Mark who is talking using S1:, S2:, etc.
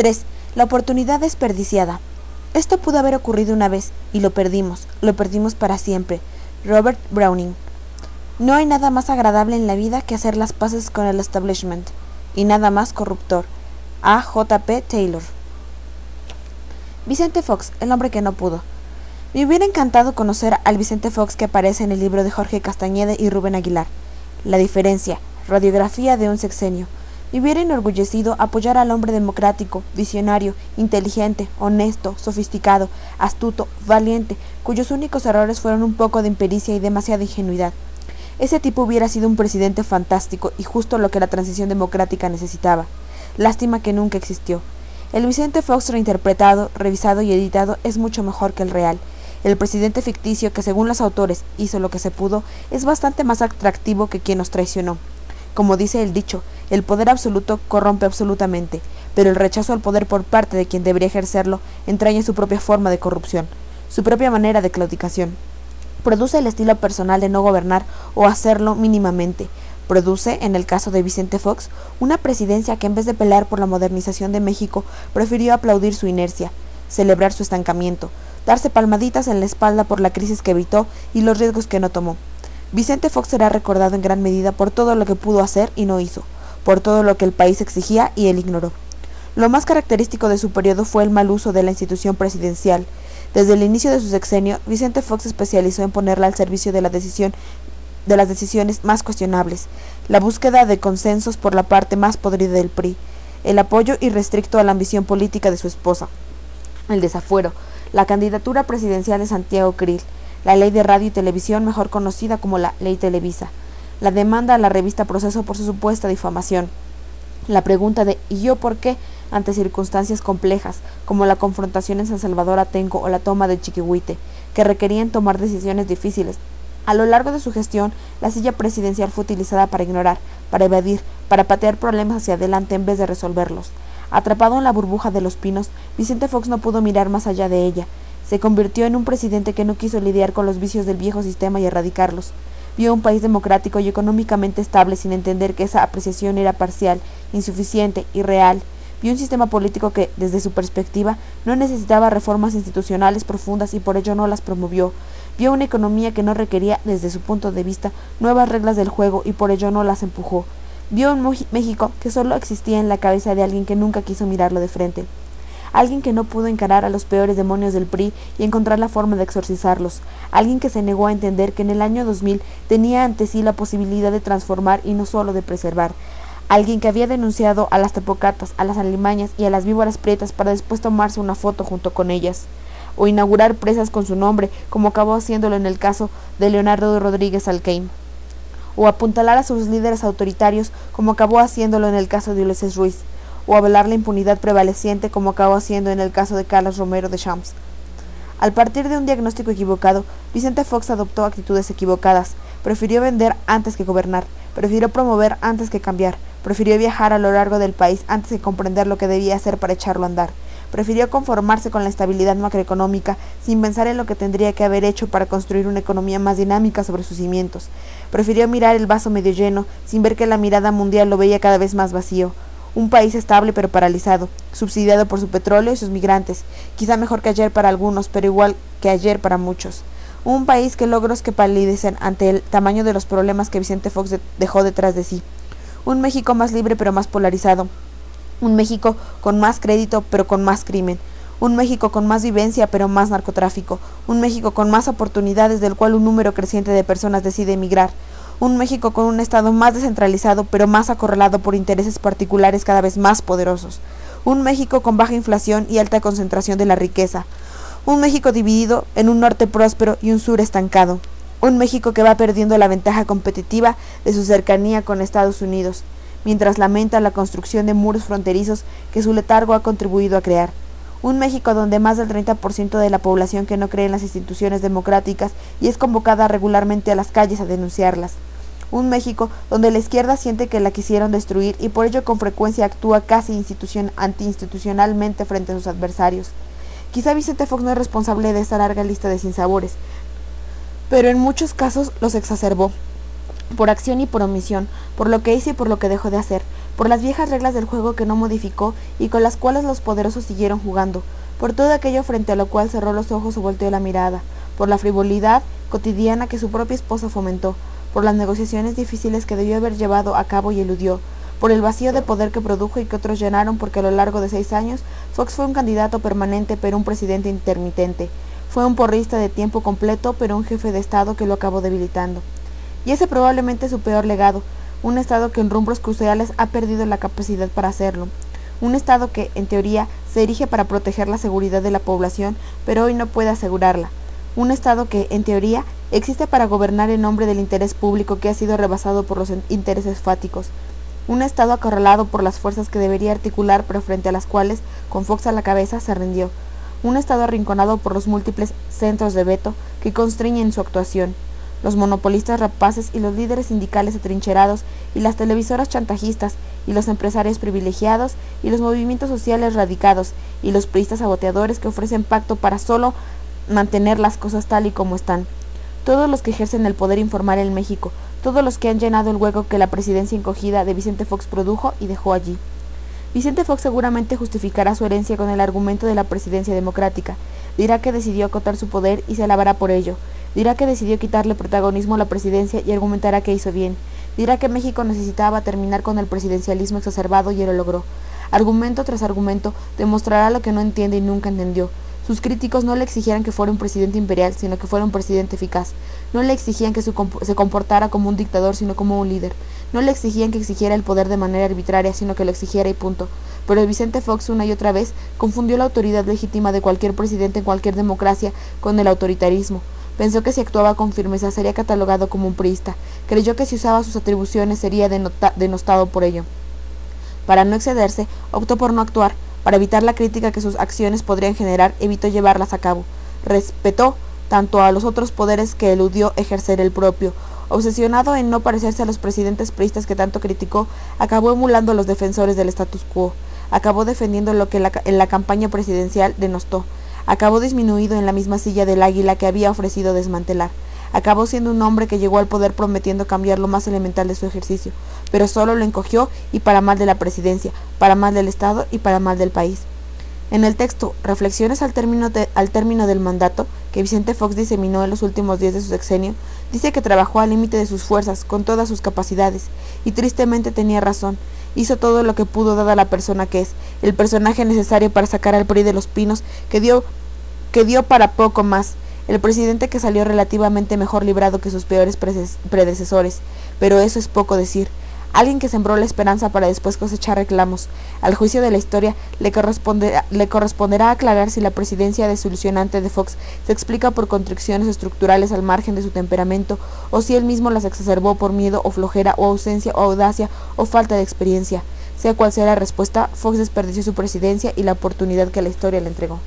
S1: 3. La oportunidad desperdiciada. Esto pudo haber ocurrido una vez, y lo perdimos para siempre. Robert Browning. No hay nada más agradable en la vida que hacer las paces con el establishment, y nada más corruptor. A. J. P. Taylor. Vicente Fox, el hombre que no pudo. Me hubiera encantado conocer al Vicente Fox que aparece en el libro de Jorge Castañeda y Rubén Aguilar. La diferencia, radiografía de un sexenio. Me hubiera enorgullecido apoyar al hombre democrático, visionario, inteligente, honesto, sofisticado, astuto, valiente, cuyos únicos errores fueron un poco de impericia y demasiada ingenuidad. Ese tipo hubiera sido un presidente fantástico y justo lo que la transición democrática necesitaba. Lástima que nunca existió. El Vicente Fox reinterpretado, revisado y editado es mucho mejor que el real. El presidente ficticio que, según los autores, hizo lo que se pudo, es bastante más atractivo que quien nos traicionó. Como dice el dicho, el poder absoluto corrompe absolutamente, pero el rechazo al poder por parte de quien debería ejercerlo entraña su propia forma de corrupción, su propia manera de claudicación. Produce el estilo personal de no gobernar o hacerlo mínimamente. Produce, en el caso de Vicente Fox, una presidencia que en vez de pelear por la modernización de México, prefirió aplaudir su inercia, celebrar su estancamiento, darse palmaditas en la espalda por la crisis que evitó y los riesgos que no tomó. Vicente Fox será recordado en gran medida por todo lo que pudo hacer y no hizo, por todo lo que el país exigía y él ignoró. Lo más característico de su periodo fue el mal uso de la institución presidencial. Desde el inicio de su sexenio, Vicente Fox se especializó en ponerla al servicio de las decisiones más cuestionables, la búsqueda de consensos por la parte más podrida del PRI, el apoyo irrestricto a la ambición política de su esposa, el desafuero, la candidatura presidencial de Santiago Krill, la ley de radio y televisión mejor conocida como la Ley Televisa, la demanda a la revista Proceso por su supuesta difamación, la pregunta de ¿y yo por qué? Ante circunstancias complejas, como la confrontación en San Salvador Atenco o la toma de Chiquihuite, que requerían tomar decisiones difíciles. A lo largo de su gestión, la silla presidencial fue utilizada para ignorar, para evadir, para patear problemas hacia adelante en vez de resolverlos. Atrapado en la burbuja de los pinos, Vicente Fox no pudo mirar más allá de ella. Se convirtió en un presidente que no quiso lidiar con los vicios del viejo sistema y erradicarlos. Vio un país democrático y económicamente estable sin entender que esa apreciación era parcial, insuficiente, irreal. Vio un sistema político que, desde su perspectiva, no necesitaba reformas institucionales profundas y por ello no las promovió. Vio una economía que no requería, desde su punto de vista, nuevas reglas del juego y por ello no las empujó. Vio un México que solo existía en la cabeza de alguien que nunca quiso mirarlo de frente. Alguien que no pudo encarar a los peores demonios del PRI y encontrar la forma de exorcizarlos. Alguien que se negó a entender que en el año 2000 tenía ante sí la posibilidad de transformar y no solo de preservar. Alguien que había denunciado a las tepocatas, a las alimañas y a las víboras prietas para después tomarse una foto junto con ellas, o inaugurar presas con su nombre, como acabó haciéndolo en el caso de Leonardo Rodríguez Alcaín, o apuntalar a sus líderes autoritarios, como acabó haciéndolo en el caso de Ulises Ruiz, o avalar la impunidad prevaleciente, como acabó haciendo en el caso de Carlos Romero de Champs. Al partir de un diagnóstico equivocado, Vicente Fox adoptó actitudes equivocadas, prefirió vender antes que gobernar, prefirió promover antes que cambiar, prefirió viajar a lo largo del país antes que comprender lo que debía hacer para echarlo a andar, prefirió conformarse con la estabilidad macroeconómica sin pensar en lo que tendría que haber hecho para construir una economía más dinámica sobre sus cimientos, prefirió mirar el vaso medio lleno sin ver que la mirada mundial lo veía cada vez más vacío. Un país estable pero paralizado, subsidiado por su petróleo y sus migrantes, quizá mejor que ayer para algunos, pero igual que ayer para muchos. Un país que logros que palidecen ante el tamaño de los problemas que Vicente Fox dejó detrás de sí. Un México más libre pero más polarizado. Un México con más crédito pero con más crimen. Un México con más vivencia pero más narcotráfico. Un México con más oportunidades del cual un número creciente de personas decide emigrar. Un México con un Estado más descentralizado pero más acorralado por intereses particulares cada vez más poderosos. Un México con baja inflación y alta concentración de la riqueza. Un México dividido en un norte próspero y un sur estancado. Un México que va perdiendo la ventaja competitiva de su cercanía con Estados Unidos, mientras lamenta la construcción de muros fronterizos que su letargo ha contribuido a crear. Un México donde más del 30% de la población que no cree en las instituciones democráticas y es convocada regularmente a las calles a denunciarlas. Un México donde la izquierda siente que la quisieron destruir y por ello con frecuencia actúa casi antiinstitucionalmente frente a sus adversarios. Quizá Vicente Fox no es responsable de esta larga lista de sinsabores, pero en muchos casos los exacerbó, por acción y por omisión, por lo que hizo y por lo que dejó de hacer, por las viejas reglas del juego que no modificó y con las cuales los poderosos siguieron jugando, por todo aquello frente a lo cual cerró los ojos o volteó la mirada, por la frivolidad cotidiana que su propia esposa fomentó, por las negociaciones difíciles que debió haber llevado a cabo y eludió, por el vacío de poder que produjo y que otros llenaron porque a lo largo de 6 años Fox fue un candidato permanente pero un presidente intermitente, fue un porrista de tiempo completo pero un jefe de Estado que lo acabó debilitando. Y ese probablemente es su peor legado, un Estado que en rumbos cruciales ha perdido la capacidad para hacerlo, un Estado que, en teoría, se erige para proteger la seguridad de la población, pero hoy no puede asegurarla, un Estado que, en teoría, existe para gobernar en nombre del interés público que ha sido rebasado por los intereses fáticos, un Estado acorralado por las fuerzas que debería articular pero frente a las cuales, con Fox a la cabeza, se rindió, un Estado arrinconado por los múltiples centros de veto que constriñen su actuación, los monopolistas rapaces y los líderes sindicales atrincherados y las televisoras chantajistas y los empresarios privilegiados y los movimientos sociales radicados y los priistas saboteadores que ofrecen pacto para solo mantener las cosas tal y como están. Todos los que ejercen el poder informal en México, todos los que han llenado el hueco que la presidencia encogida de Vicente Fox produjo y dejó allí. Vicente Fox seguramente justificará su herencia con el argumento de la presidencia democrática, dirá que decidió acotar su poder y se alabará por ello, dirá que decidió quitarle protagonismo a la presidencia y argumentará que hizo bien, dirá que México necesitaba terminar con el presidencialismo exacerbado y él lo logró. Argumento tras argumento demostrará lo que no entiende y nunca entendió. Sus críticos no le exigieran que fuera un presidente imperial, sino que fuera un presidente eficaz. No le exigían que se comportara como un dictador, sino como un líder. No le exigían que exigiera el poder de manera arbitraria, sino que lo exigiera y punto. Pero Vicente Fox una y otra vez confundió la autoridad legítima de cualquier presidente en cualquier democracia con el autoritarismo. Pensó que si actuaba con firmeza sería catalogado como un priista. Creyó que si usaba sus atribuciones sería denostado por ello. Para no excederse, optó por no actuar. Para evitar la crítica que sus acciones podrían generar, evitó llevarlas a cabo. Respetó tanto a los otros poderes que eludió ejercer el propio. Obsesionado en no parecerse a los presidentes priistas que tanto criticó, acabó emulando a los defensores del status quo. Acabó defendiendo lo que en la campaña presidencial denostó. Acabó disminuido en la misma silla del águila que había ofrecido desmantelar. Acabó siendo un hombre que llegó al poder prometiendo cambiar lo más elemental de su ejercicio, pero solo lo encogió y para mal de la presidencia, para mal del Estado y para mal del país. En el texto Reflexiones al término del mandato, que Vicente Fox diseminó en los últimos días de su sexenio, dice que trabajó al límite de sus fuerzas, con todas sus capacidades, y tristemente tenía razón. Hizo todo lo que pudo dada la persona que es, el personaje necesario para sacar al PRI de los pinos, que dio para poco más, el presidente que salió relativamente mejor librado que sus peores predecesores, pero eso es poco decir. Alguien que sembró la esperanza para después cosechar reclamos. Al juicio de la historia le corresponderá aclarar si la presidencia desilusionante de Fox se explica por constricciones estructurales al margen de su temperamento, o si él mismo las exacerbó por miedo o flojera o ausencia o audacia o falta de experiencia. Sea cual sea la respuesta, Fox desperdició su presidencia y la oportunidad que la historia le entregó.